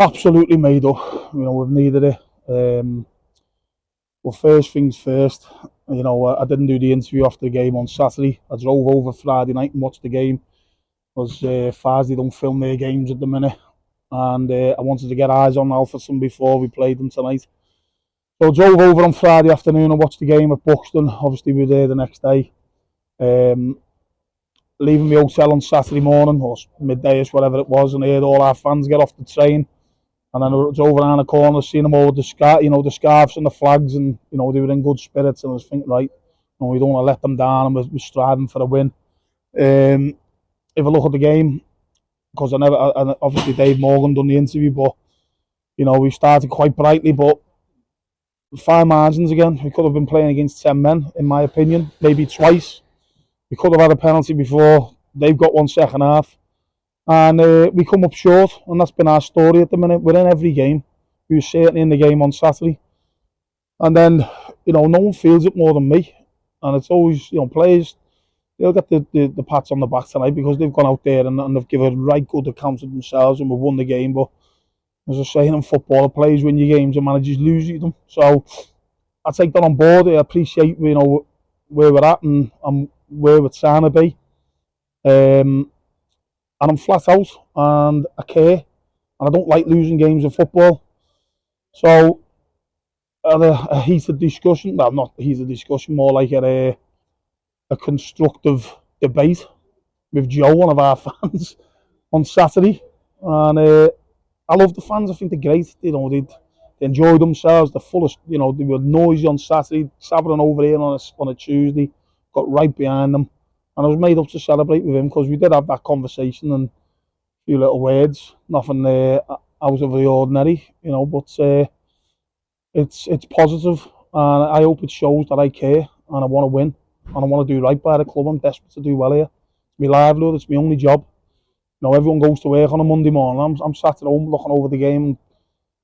Absolutely made up. We've needed it. Well, first things first. I didn't do the interview after the game on Saturday. I drove over Friday night and watched the game. Because Thursday don't film their games at the minute, and I wanted to get eyes on Alfreton before we played them tonight. So I drove over on Friday afternoon and watched the game at Buxton. Obviously, we were there the next day. Leaving the hotel on Saturday morning, or midday-ish, whatever it was, and I heard all our fans get off the train. And then I drove around the corner, seeing them all with the scarves and the flags, and they were in good spirits. And I was thinking, right, we don't want to let them down, and we're striving for a win. If I look at the game, because obviously Dave Morgan done the interview, but we started quite brightly, but fine margins again. We could have been playing against 10 men, in my opinion, maybe twice. We could have had a penalty before. They've got one second half. And we come up short, and that's been our story at the minute. We're in every game. We were certainly in the game on Saturday. And then, no one feels it more than me. And it's always, players, they'll get the pats on the back tonight because they've gone out there and they've given a right good account of themselves and we've won the game. But as I say, in football, players win your games and managers lose them. So I take that on board. I appreciate, where we're at and where we're trying to be. And I'm flat out and I care. And I don't like losing games of football. So I had a heated discussion. Well, not a heated discussion, more like a constructive debate with Joe, one of our fans, on Saturday. And I love the fans. I think they're great. They enjoy themselves. They're full of, they were noisy on Saturday, travelling over here on a Tuesday. Got right behind them. And I was made up to celebrate with him because we did have that conversation and a few little words. Nothing out of the ordinary, but it's positive. And I hope it shows that I care and I want to win. And I want to do right by the club. I'm desperate to do well here. It's my livelihood. It's my only job. Everyone goes to work on a Monday morning. I'm sat at home looking over the game.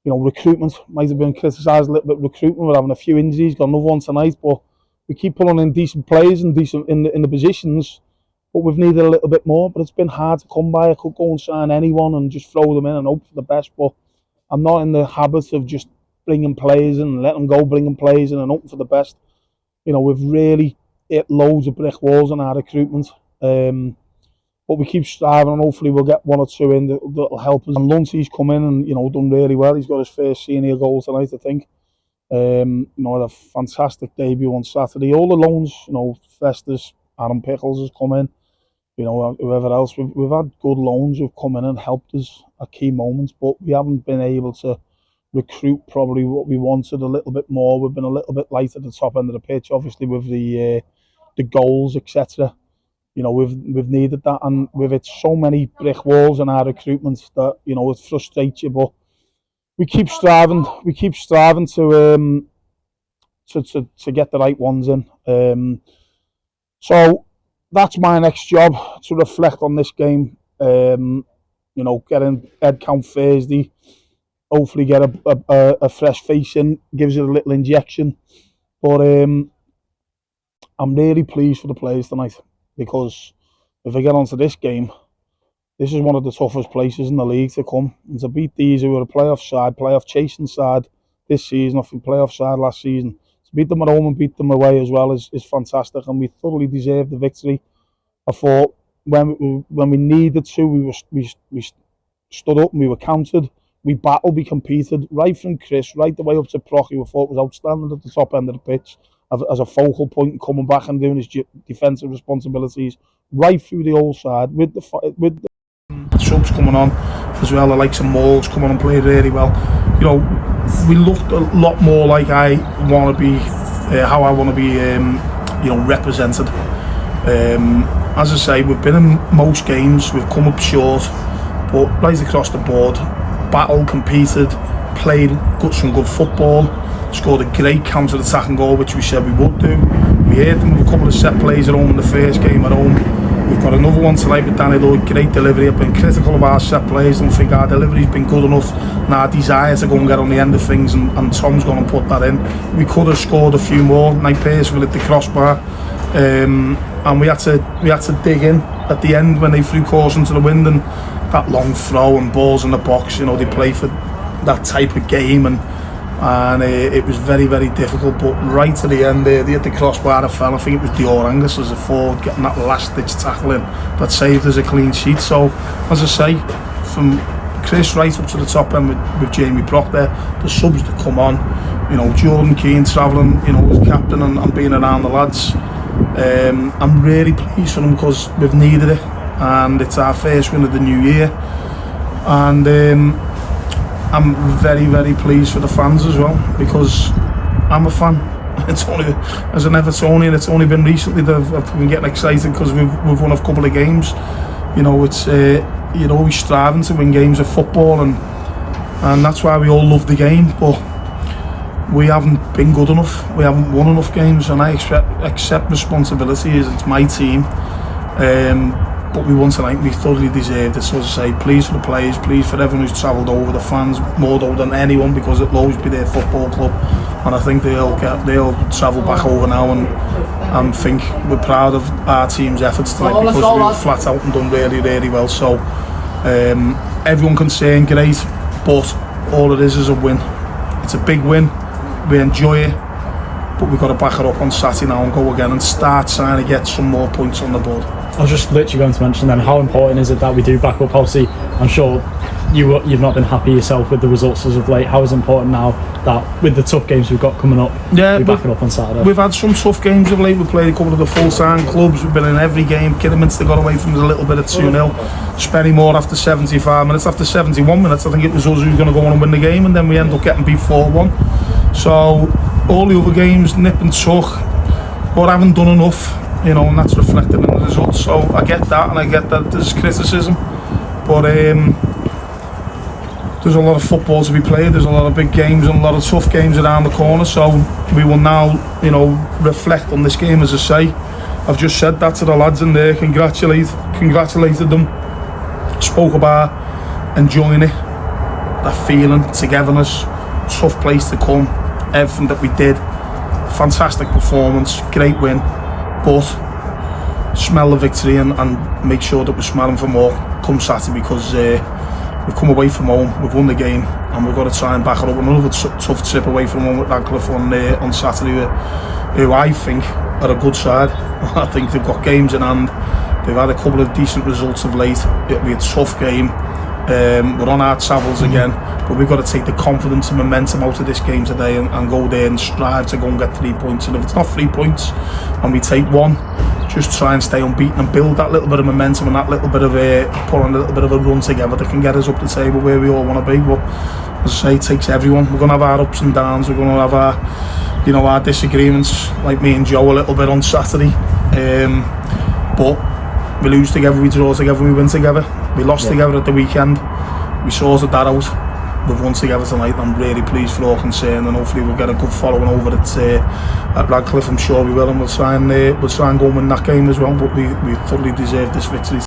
And, recruitment might have been criticised a little bit. Recruitment, we're having a few injuries. Got another one tonight, but we keep pulling in decent players and decent in the positions. But we've needed a little bit more. But it's been hard to come by. I could go and sign anyone and just throw them in and hope for the best. But I'm not in the habit of just bringing players in and letting them go, bringing players in and hoping for the best. We've really hit loads of brick walls in our recruitment. But we keep striving and hopefully we'll get one or two in that'll help us. And Luncey's come in and, done really well. He's got his first senior goal tonight, I think. Had a fantastic debut on Saturday. All the loans, Festus, Aaron Pickles has come in. Whoever else. We've had good loans who've come in and helped us at key moments, but we haven't been able to recruit probably what we wanted a little bit more. We've been a little bit light at the top end of the pitch, obviously with the goals, etc. We've needed that, and we've hit so many brick walls in our recruitment that it frustrates you. But we keep striving. We keep striving to get the right ones in. So that's my next job, to reflect on this game. Getting head count Thursday. Hopefully get a fresh face in, gives it a little injection. But I'm really pleased for the players tonight, because if I get onto this game, this is one of the toughest places in the league to come. And to beat these who were a playoff chasing side this season, off the playoff side last season, to beat them at home and beat them away as well is fantastic, and we thoroughly deserved the victory. I thought when we needed to, we stood up and we were counted. We battled, we competed, right from Chris, right the way up to Procky, who I thought was outstanding at the top end of the pitch as a focal point and coming back and doing his defensive responsibilities right through the whole side with the subs coming on as well. I like some Mauls coming on and played really well. We looked a lot more like I want to be, how I want to be, represented. As I say, we've been in most games, we've come up short, but right across the board, battled, competed, played some good football, scored a great counter-attacking goal, which we said we would do. We hit them with a couple of set plays at home in the first game at home. We've got another one tonight with Danny Lloyd, great delivery. I've been critical of our set plays, don't think our delivery's been good enough, and our desire to go and get on the end of things, and Tom's going to put that in. We could have scored a few more. Night Percival hit the crossbar, and we had to dig in at the end when they threw caution to the wind, and that long throw and balls in the box. You know, they play for that type of game, and it was very, very difficult. But right to the end there, they hit the crossbar. I think it was Dior Angus as a forward getting that last ditch tackling that saved us a clean sheet. So as I say, from Chris right up to the top end with Jamie Brock there, the subs that come on, you know, Jordan Keane travelling, you know, as captain and being around the lads. I'm really pleased for them because we've needed it, and it's our first win of the new year, and I'm very, very pleased for the fans as well, because I'm a fan. It's only, as an Evertonian, it's only been recently that I've been getting excited because we've won a couple of games. You know, it's you're always striving to win games of football, and that's why we all love the game. But we haven't been good enough. We haven't won enough games, and I accept responsibility as it's my team. But we won tonight. We thoroughly deserved it. So as I say, pleased for the players, pleased for everyone who's travelled over, the fans more than anyone, because it'll always be their football club, and I think they'll travel back over now and think we're proud of our team's efforts tonight, because we've flat out and done really, really well. So everyone can say great, but all it is a win. It's a big win. We enjoy it, but we've got to back it up on Saturday now and go again and start trying to get some more points on the board. I was just literally going to mention then, how important is it that we do back up? Obviously, I'm sure you've not been happy yourself with the results as of late. How is it important now that with the tough games we've got coming up, we back it up on Saturday? We've had some tough games of late. We've played a couple of the full-time clubs. We've been in every game. Kidderminster got away from us a little bit at 2-0. Sperrymore after 75 minutes, after 71 minutes, I think it was us who were going to go on and win the game, and then we end up getting beat 4-1. So all the other games, nip and tuck, but haven't done enough, you know, and that's reflected in the results. So I get that, and I get that there's criticism, but there's a lot of football to be played. There's a lot of big games and a lot of tough games around the corner. So we will now, you know, reflect on this game. As I say, I've just said that to the lads in there. Congratulated them. Spoke about enjoying it, that feeling, togetherness, tough place to come, everything that we did, fantastic performance, great win, but smell the victory and make sure that we're smelling for more come Saturday, because we've come away from home, we've won the game, and we've got to try and back it up. Another tough trip away from home with Radcliffe on Saturday, who I think are a good side. I think they've got games in hand. They've had a couple of decent results of late. It'll be a tough game. We're on our travels again, but we've got to take the confidence and momentum out of this game today and go there and strive to go and get 3 points. And if it's not 3 points and we take one, just try and stay unbeaten and build that little bit of momentum and that little bit of put on a little bit of a run together that can get us up the table where we all want to be. But as I say, it takes everyone. We're going to have our ups and downs. We're going to have our, you know, our disagreements, like me and Joe a little bit on Saturday. But we lose together, we draw together, we win together. We lost together at the weekend. We sorted that out. We've won together tonight. I'm really pleased for all concerned, and hopefully we'll get a good following over at Radcliffe. I'm sure we will, and we'll try and go and win that game as well. But we thoroughly deserve this victory.